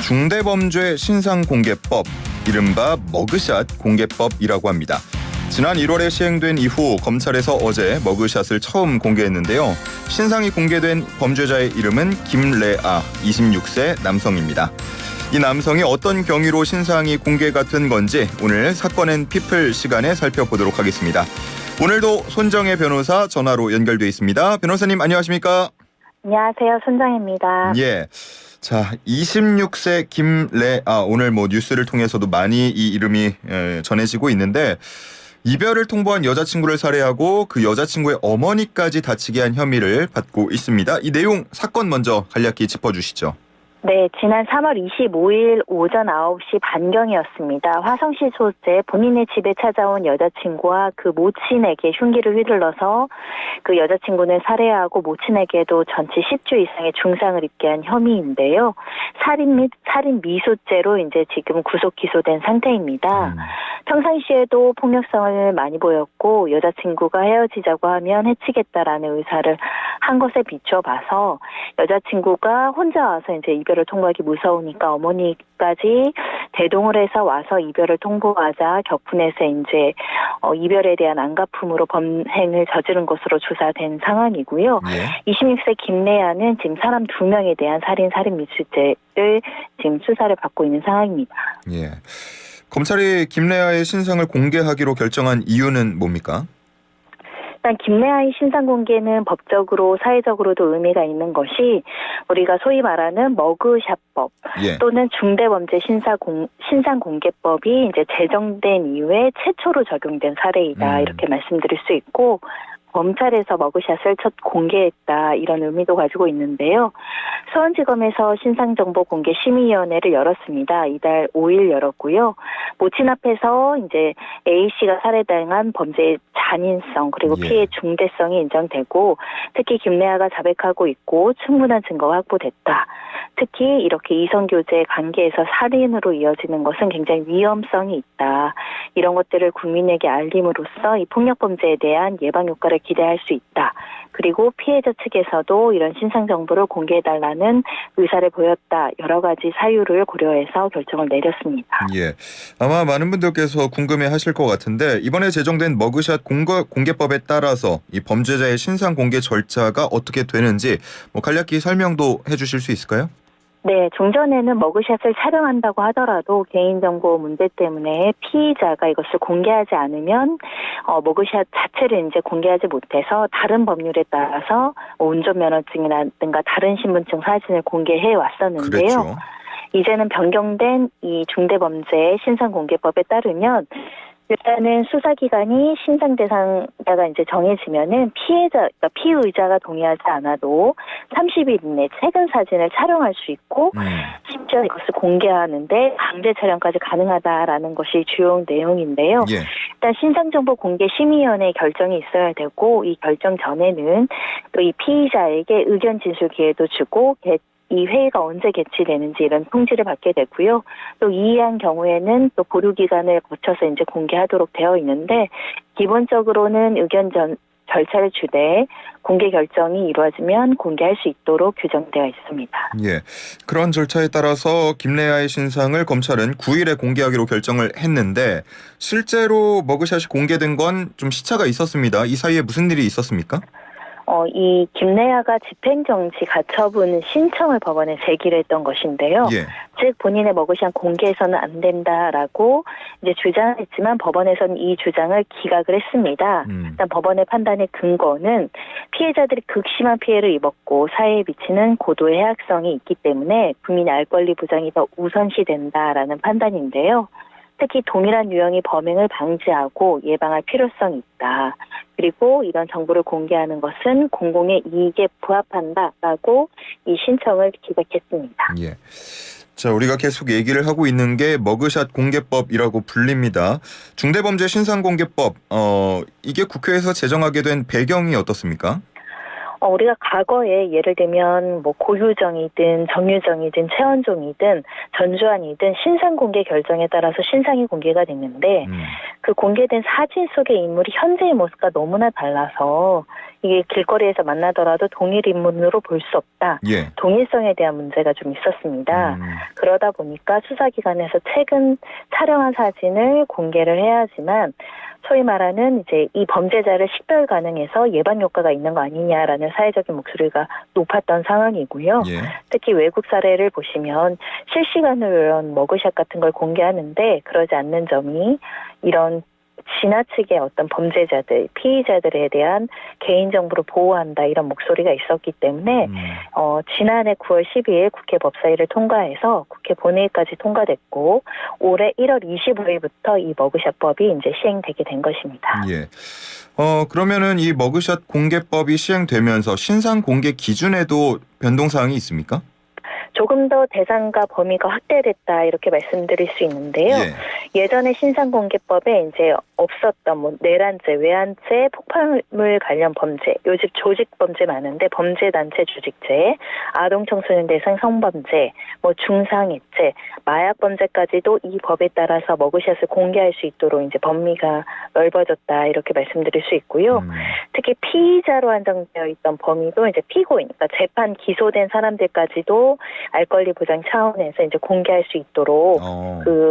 중대범죄 신상공개법, 이른바 머그샷 공개법이라고 합니다. 지난 1월에 시행된 이후 검찰에서 어제 머그샷을 처음 공개했는데요. 신상이 공개된 범죄자의 이름은 김래아, 26세 남성입니다. 이 남성이 어떤 경위로 신상이 공개가 된 건지 오늘 사건 앤 피플 시간에 살펴보도록 하겠습니다. 오늘도 손정혜 변호사 전화로 연결돼 있습니다. 변호사님 안녕하십니까? 안녕하세요. 손정혜입니다. 예. 자, 26세 김래아, 오늘 뉴스를 통해서도 많이 이 이름이 전해지고 있는데, 이별을 통보한 여자친구를 살해하고 그 여자친구의 어머니까지 다치게 한 혐의를 받고 있습니다. 이 내용 사건 먼저 간략히 짚어주시죠. 네, 지난 3월 25일 오전 9시 반경이었습니다. 화성시 소재 본인의 집에 찾아온 여자친구와 그 모친에게 흉기를 휘둘러서 그 여자친구는 살해하고 모친에게도 전치 10주 이상의 중상을 입게 한 혐의인데요. 살인 및 살인 미수죄로 이제 지금 구속 기소된 상태입니다. 평상시에도 폭력성을 많이 보였고 여자친구가 헤어지자고 하면 해치겠다라는 의사를 한 것에 비춰봐서 여자친구가 혼자 와서 이제 이별을 통보하기 무서우니까 어머니까지 대동을 해서 와서 이별을 통보하자 격분해서 이제 이별에 대한 안갚음으로 범행을 저지른 것으로 조사된 상황이고요. 예. 26세 김래아는 지금 사람 2명에 대한 살인 미수죄를 지금 수사를 받고 있는 상황입니다. 예. 검찰이 김래아의 신상을 공개하기로 결정한 이유는 뭡니까? 일단 김래아의 신상 공개는 법적으로 사회적으로도 의미가 있는 것이 우리가 소위 말하는 머그샷법 예. 또는 중대범죄 신상 공개법이 이제 제정된 이후에 최초로 적용된 사례이다 이렇게 말씀드릴 수 있고 검찰에서 머그샷을 첫 공개했다 이런 의미도 가지고 있는데요. 수원지검에서 신상정보공개심의위원회를 열었습니다. 이달 5일 열었고요. 모친 앞에서 이제 A 씨가 살해당한 범죄의 잔인성 그리고 예. 피해 중대성이 인정되고 특히 김래아가 자백하고 있고 충분한 증거가 확보됐다. 특히 이렇게 이성교제 관계에서 살인으로 이어지는 것은 굉장히 위험성이 있다. 이런 것들을 국민에게 알림으로써 이 폭력범죄에 대한 예방 효과를 기대할 수 있다. 그리고 피해자 측에서도 이런 신상 정보를 공개해달라는 의사를 보였다. 여러 가지 사유를 고려해서 결정을 내렸습니다. 예. 아마 많은 분들께서 궁금해하실 것 같은데 이번에 제정된 머그샷 공개법에 따라서 이 범죄자의 신상 공개 절차가 어떻게 되는지 간략히 설명도 해주실 수 있을까요? 네, 종전에는 머그샷을 촬영한다고 하더라도 개인정보 문제 때문에 피의자가 이것을 공개하지 않으면 머그샷 자체를 이제 공개하지 못해서 다른 법률에 따라서 운전면허증이라든가 다른 신분증 사진을 공개해 왔었는데요. 그렇죠. 이제는 변경된 이 중대범죄 신상공개법에 따르면 일단은 수사기관이 신상 대상자가 이제 정해지면은 그러니까 피의자가 동의하지 않아도 30일 이내 최근 사진을 촬영할 수 있고 심지어 이것을 공개하는데 강제 촬영까지 가능하다라는 것이 주요 내용인데요. 예. 일단 신상정보공개심의위원회 결정이 있어야 되고 이 결정 전에는 또 이 피의자에게 의견 진술 기회도 주고 이 회의가 언제 개최되는지 이런 통지를 받게 됐고요. 또 이의한 경우에는 또 보류 기간을 거쳐서 이제 공개하도록 되어 있는데 기본적으로는 의견 절차를 주되 공개 결정이 이루어지면 공개할 수 있도록 규정되어 있습니다. 예. 그런 절차에 따라서 김래아의 신상을 검찰은 9일에 공개하기로 결정을 했는데 실제로 머그샷이 공개된 건 좀 시차가 있었습니다. 이 사이에 무슨 일이 있었습니까? 이 김래아가 집행정지 가처분 신청을 법원에 제기를 했던 것인데요. 예. 즉 본인의 머그샷 공개해서는 안 된다라고 이제 주장했지만 법원에서는 이 주장을 기각을 했습니다. 일단 법원의 판단의 근거는 피해자들이 극심한 피해를 입었고 사회에 미치는 고도의 해악성이 있기 때문에 국민의 알 권리 보장이 더 우선시된다라는 판단인데요. 특히 동일한 유형의 범행을 방지하고 예방할 필요성이 있다. 그리고 이런 정보를 공개하는 것은 공공의 이익에 부합한다라고 이 신청을 기각했습니다. 예. 자, 우리가 계속 얘기를 하고 있는 게 머그샷 공개법이라고 불립니다. 중대범죄 신상공개법, 이게 국회에서 제정하게 된 배경이 어떻습니까? 우리가 과거에 예를 들면 고유정이든 정유정이든 최원종이든 전주환이든 신상 공개 결정에 따라서 신상이 공개가 됐는데 그 공개된 사진 속의 인물이 현재의 모습과 너무나 달라서 이게 길거리에서 만나더라도 동일 인물로 볼 수 없다. 예. 동일성에 대한 문제가 좀 있었습니다. 그러다 보니까 수사기관에서 최근 촬영한 사진을 공개를 해야 하지만 소위 말하는 이제 이 범죄자를 식별 가능해서 예방 효과가 있는 거 아니냐라는 사회적인 목소리가 높았던 상황이고요. 예. 특히 외국 사례를 보시면 실시간으로 이런 머그샷 같은 걸 공개하는데 그러지 않는 점이 이런 지나치게 어떤 범죄자들, 피의자들에 대한 개인정보를 보호한다 이런 목소리가 있었기 때문에 지난해 9월 12일 국회 법사위를 통과해서 국회 본회의까지 통과됐고 올해 1월 25일부터 이 머그샷법이 이제 시행되게 된 것입니다. 예. 그러면은 이 머그샷 공개법이 시행되면서 신상 공개 기준에도 변동 사항이 있습니까? 조금 더 대상과 범위가 확대됐다 이렇게 말씀드릴 수 있는데요. 예전에 신상공개법에 이제 없었던 뭐 내란죄, 외환죄, 폭발물 관련 범죄, 요즘 조직 범죄 많은데 범죄단체 조직죄, 아동 청소년 대상 성범죄, 뭐 중상해죄, 마약 범죄까지도 이 법에 따라서 머그샷을 공개할 수 있도록 이제 범위가 넓어졌다 이렇게 말씀드릴 수 있고요. 특히 피의자로 한정되어 있던 범위도 이제 피고인, 그러니까 재판 기소된 사람들까지도 알 권리 보장 차원에서 이제 공개할 수 있도록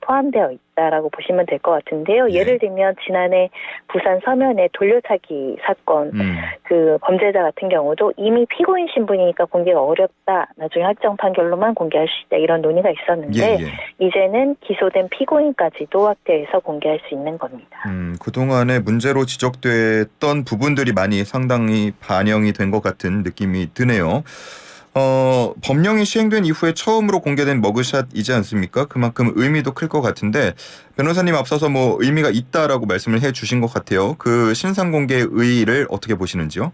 포함되어 있다라고 보시면 될 것 같은데요. 예를 들면 지난해 부산 서면의 돌려차기 사건 그 범죄자 같은 경우도 이미 피고인 신분이니까 공개가 어렵다. 나중에 확정 판결로만 공개할 수 있다. 이런 논의가 있었는데 이제는 기소된 피고인까지도 확대해서 공개할 수 있는 겁니다. 그동안에 문제로 지적됐던 부분들이 많이 상당히 반영이 된 것 같은 느낌이 드네요. 법령이 시행된 이후에 처음으로 공개된 머그샷이지 않습니까? 그만큼 의미도 클 것 같은데 변호사님 앞서서 뭐 의미가 있다라고 말씀을 해주신 것 같아요. 그 신상 공개의 의의를 어떻게 보시는지요?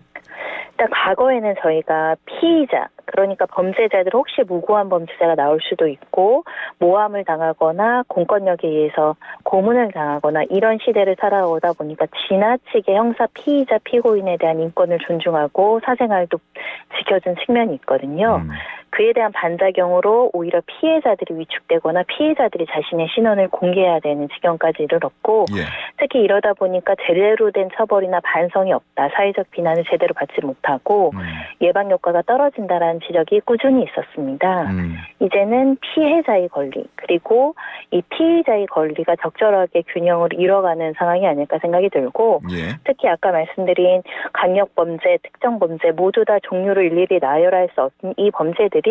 일단 과거에는 저희가 피의자, 그러니까 범죄자들 혹시 무고한 범죄자가 나올 수도 있고 모함을 당하거나 공권력에 의해서 고문을 당하거나 이런 시대를 살아오다 보니까 지나치게 형사 피의자 피고인에 대한 인권을 존중하고 사생활도 지켜준 측면이 있거든요. 그에 대한 반작용으로 오히려 피해자들이 위축되거나 피해자들이 자신의 신원을 공개해야 되는 지경까지 이르렀고 특히 이러다 보니까 제대로 된 처벌이나 반성이 없다. 사회적 비난을 제대로 받지 못하고 예방 효과가 떨어진다라는 지적이 꾸준히 있었습니다. 이제는 피해자의 권리 그리고 이 피의자의 권리가 적절하게 균형을 이뤄가는 상황이 아닐까 생각이 들고 특히 아까 말씀드린 강력범죄, 특정범죄 모두 다 종류를 일일이 나열할 수 없는 이 범죄들이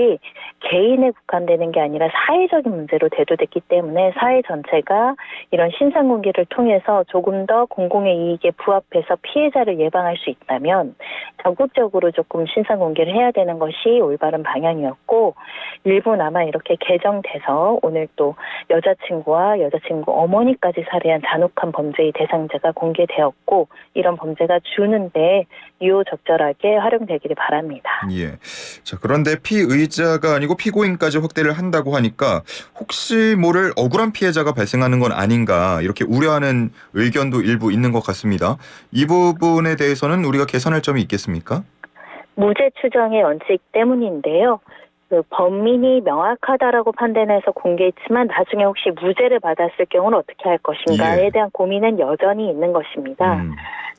개인에 국한되는 게 아니라 사회적인 문제로 대두됐기 때문에 사회 전체가 이런 신상공개를 통해서 조금 더 공공의 이익에 부합해서 피해자를 예방할 수 있다면 적극적으로 조금 신상공개를 해야 되는 것이 올바른 방향이었고 일부나마 이렇게 개정돼서 오늘 또 여자친구와 여자친구 어머니까지 살해한 잔혹한 범죄의 대상자가 공개되었고 이런 범죄가 주는데 유효적절하게 활용되기를 바랍니다. 자, 그런데 피의자가 아니고 피고인까지 확대를 한다고 하니까 혹시 모를 억울한 피해자가 발생하는 건 아닌가 이렇게 우려하는 의견도 일부 있는 것 같습니다. 이 부분에 대해서는 우리가 개선할 점이 있겠습니까? 무죄 추정의 원칙 때문인데요. 그 범인이 명확하다라고 판단해서 공개했지만 나중에 혹시 무죄를 받았을 경우는 어떻게 할 것인가에 대한 고민은 여전히 있는 것입니다.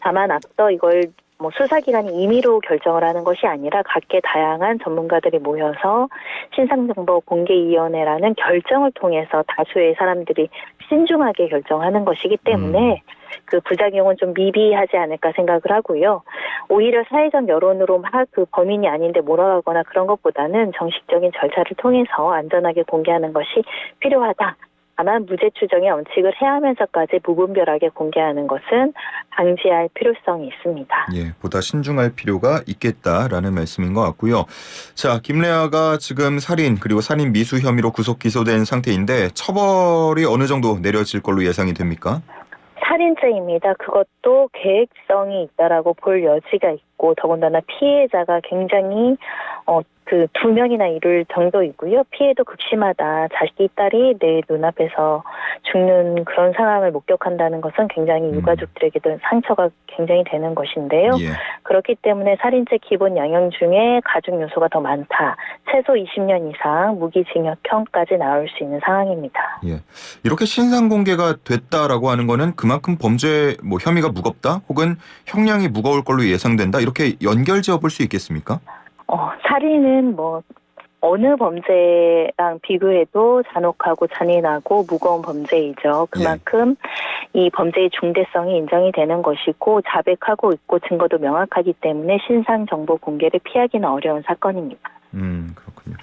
다만 앞서 이걸 뭐 수사기관이 임의로 결정을 하는 것이 아니라 각계 다양한 전문가들이 모여서 신상정보공개위원회라는 결정을 통해서 다수의 사람들이 신중하게 결정하는 것이기 때문에 그 부작용은 좀 미비하지 않을까 생각을 하고요. 오히려 사회적 여론으로 막 그 범인이 아닌데 몰아가거나 그런 것보다는 정식적인 절차를 통해서 안전하게 공개하는 것이 필요하다. 다만 무죄 추정의 원칙을 해하면서까지 무분별하게 공개하는 것은 방지할 필요성이 있습니다. 보다 신중할 필요가 있겠다라는 말씀인 것 같고요. 자, 김래아가 지금 살인 그리고 살인 미수 혐의로 구속 기소된 상태인데 처벌이 어느 정도 내려질 걸로 예상이 됩니까? 살인죄입니다. 그것도 계획성이 있다라고 볼 여지가 있고 더군다나 피해자가 굉장히 그 2명이나 이를 정도이고요. 피해도 극심하다. 자식이 딸이 내 눈앞에서 죽는 그런 상황을 목격한다는 것은 굉장히 유가족들에게도 상처가 굉장히 되는 것인데요. 예. 그렇기 때문에 살인죄 기본 양형 중에 가중 요소가 더 많다. 최소 20년 이상 무기징역형까지 나올 수 있는 상황입니다. 예. 이렇게 신상 공개가 됐다라고 하는 거는 그만큼 범죄 혐의가 무겁다 혹은 형량이 무거울 걸로 예상된다 이렇게 연결지어 볼 수 있겠습니까? 살인은 어느 범죄랑 비교해도 잔혹하고 잔인하고 무거운 범죄이죠. 그만큼 이 범죄의 중대성이 인정이 되는 것이고 자백하고 있고 증거도 명확하기 때문에 신상 정보 공개를 피하기는 어려운 사건입니다. 그렇군요.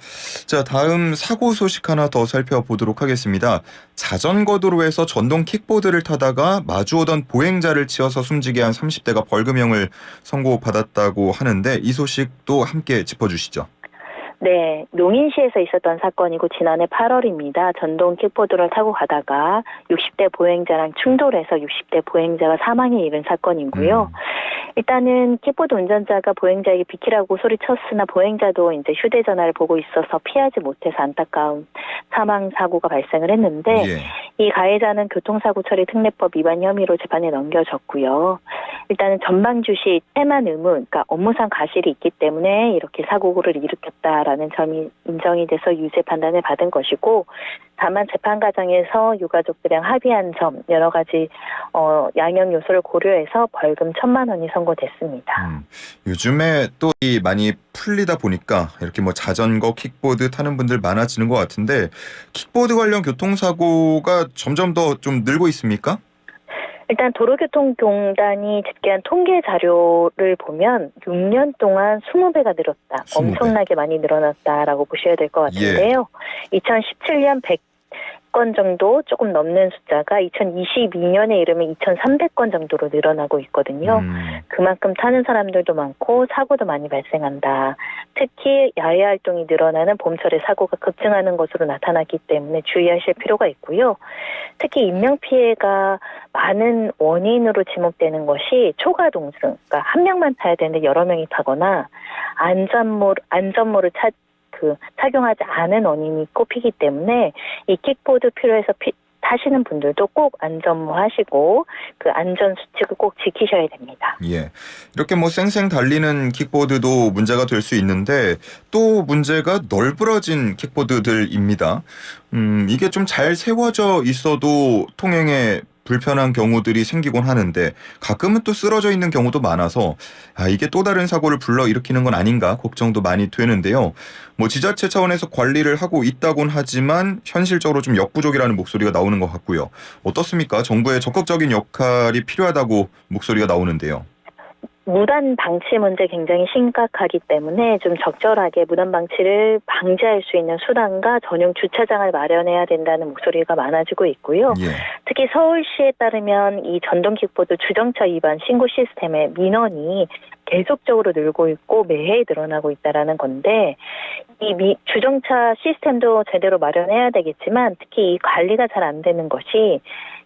자, 다음 사고 소식 하나 더 살펴보도록 하겠습니다. 자전거 도로에서 전동 킥보드를 타다가 마주오던 보행자를 치어서 숨지게 한 30대가 벌금형을 선고받았다고 하는데 이 소식도 함께 짚어주시죠. 네, 용인시에서 있었던 사건이고 지난해 8월입니다. 전동 킥보드를 타고 가다가 60대 보행자랑 충돌해서 60대 보행자가 사망에 이른 사건이고요. 일단은 킥보드 운전자가 보행자에게 비키라고 소리쳤으나 보행자도 이제 휴대전화를 보고 있어서 피하지 못해서 안타까운 사망 사고가 발생을 했는데 이 가해자는 교통사고 처리 특례법 위반 혐의로 재판에 넘겨졌고요. 일단은 전방주시 태만 의무, 그러니까 업무상 과실이 있기 때문에 이렇게 사고를 일으켰다라는 점이 인정이 돼서 유죄 판단을 받은 것이고, 다만 재판 과정에서 유가족들이랑 합의한 점 여러 가지 양형 요소를 고려해서 벌금 1,000만 원이 선고됐습니다. 요즘에 또 많이 풀리다 보니까 이렇게 자전거, 킥보드 타는 분들 많아지는 것 같은데 킥보드 관련 교통사고가 점점 더 좀 늘고 있습니까? 일단 도로교통공단이 집계한 통계 자료를 보면 6년 동안 20배가 늘었다. 20배. 엄청나게 많이 늘어났다라고 보셔야 될 것 같은데요. 2017년 100건 정도 조금 넘는 숫자가 2022년에 이르면 2,300건 정도로 늘어나고 있거든요. 그만큼 타는 사람들도 많고 사고도 많이 발생한다. 특히 야외 활동이 늘어나는 봄철에 사고가 급증하는 것으로 나타났기 때문에 주의하실 필요가 있고요. 특히 인명피해가 많은 원인으로 지목되는 것이 초과동승, 그러니까 한 명만 타야 되는데 여러 명이 타거나 안전모를 착용하지 않은 원인이 꼽히기 때문에 이 킥보드 필요해서 타시는 분들도 꼭 안전모 하시고 그 안전 수칙을 꼭 지키셔야 됩니다. 예, 이렇게 쌩쌩 달리는 킥보드도 문제가 될 수 있는데 또 문제가 널브러진 킥보드들입니다. 이게 좀 잘 세워져 있어도 통행에 불편한 경우들이 생기곤 하는데 가끔은 또 쓰러져 있는 경우도 많아서 이게 또 다른 사고를 불러일으키는 건 아닌가 걱정도 많이 되는데요. 지자체 차원에서 관리를 하고 있다곤 하지만 현실적으로 좀 역부족이라는 목소리가 나오는 것 같고요. 어떻습니까? 정부의 적극적인 역할이 필요하다고 목소리가 나오는데요. 무단 방치 문제 굉장히 심각하기 때문에 좀 적절하게 무단 방치를 방지할 수 있는 수단과 전용 주차장을 마련해야 된다는 목소리가 많아지고 있고요. 특히 서울시에 따르면 이 전동 킥보드 주정차 위반 신고 시스템의 민원이 계속적으로 늘고 있고 매해 늘어나고 있다라는 건데 이 주정차 시스템도 제대로 마련해야 되겠지만 특히 이 관리가 잘 안 되는 것이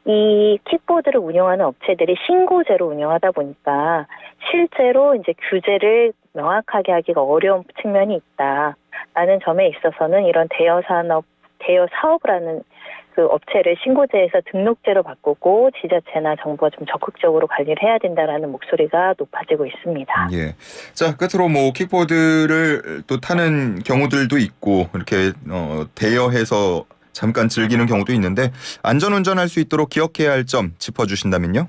이 킥보드를 운영하는 업체들이 신고제로 운영하다 보니까 실제로 이제 규제를 명확하게 하기가 어려운 측면이 있다라는 점에 있어서는 이런 대여 사업을 하는 그 업체를 신고제에서 등록제로 바꾸고 지자체나 정부가 좀 적극적으로 관리를 해야 된다라는 목소리가 높아지고 있습니다. 예. 자, 끝으로 킥보드를 또 타는 경우들도 있고 이렇게 대여해서 잠깐 즐기는 경우도 있는데 안전운전할 수 있도록 기억해야 할 점 짚어주신다면요?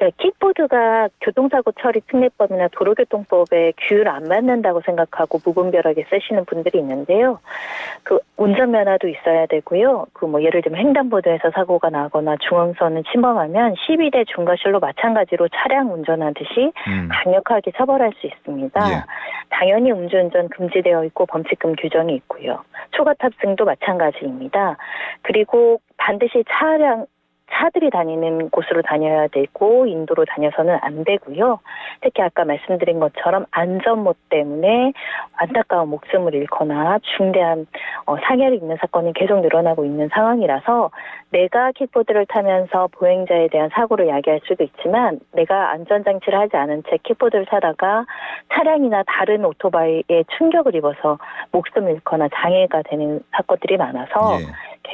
네, 킥보드가 교통사고 처리 특례법이나 도로교통법에 규율 안 맞는다고 생각하고 무분별하게 쓰시는 분들이 있는데요. 그 운전면허도 있어야 되고요. 예를 들면 횡단보도에서 사고가 나거나 중앙선을 침범하면 12대 중과실로 마찬가지로 차량 운전하듯이 강력하게 처벌할 수 있습니다. 당연히 음주운전 금지되어 있고 범칙금 규정이 있고요. 초과 탑승도 마찬가지입니다. 그리고 반드시 차들이 다니는 곳으로 다녀야 되고 인도로 다녀서는 안 되고요. 특히 아까 말씀드린 것처럼 안전모 때문에 안타까운 목숨을 잃거나 중대한 상해를 입는 사건이 계속 늘어나고 있는 상황이라서 내가 킥보드를 타면서 보행자에 대한 사고를 야기할 수도 있지만 내가 안전장치를 하지 않은 채 킥보드를 타다가 차량이나 다른 오토바이에 충격을 입어서 목숨을 잃거나 장애가 되는 사건들이 많아서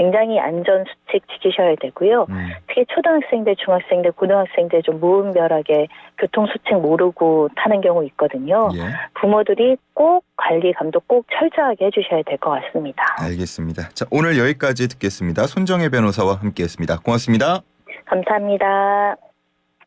굉장히 안전 수칙 지키셔야 되고요. 특히 초등학생들, 중학생들, 고등학생들 좀 무분별하게 교통 수칙 모르고 타는 경우 있거든요. 예. 부모들이 꼭 관리 감독 꼭 철저하게 해주셔야 될 것 같습니다. 알겠습니다. 자, 오늘 여기까지 듣겠습니다. 손정혜 변호사와 함께했습니다. 고맙습니다. 감사합니다.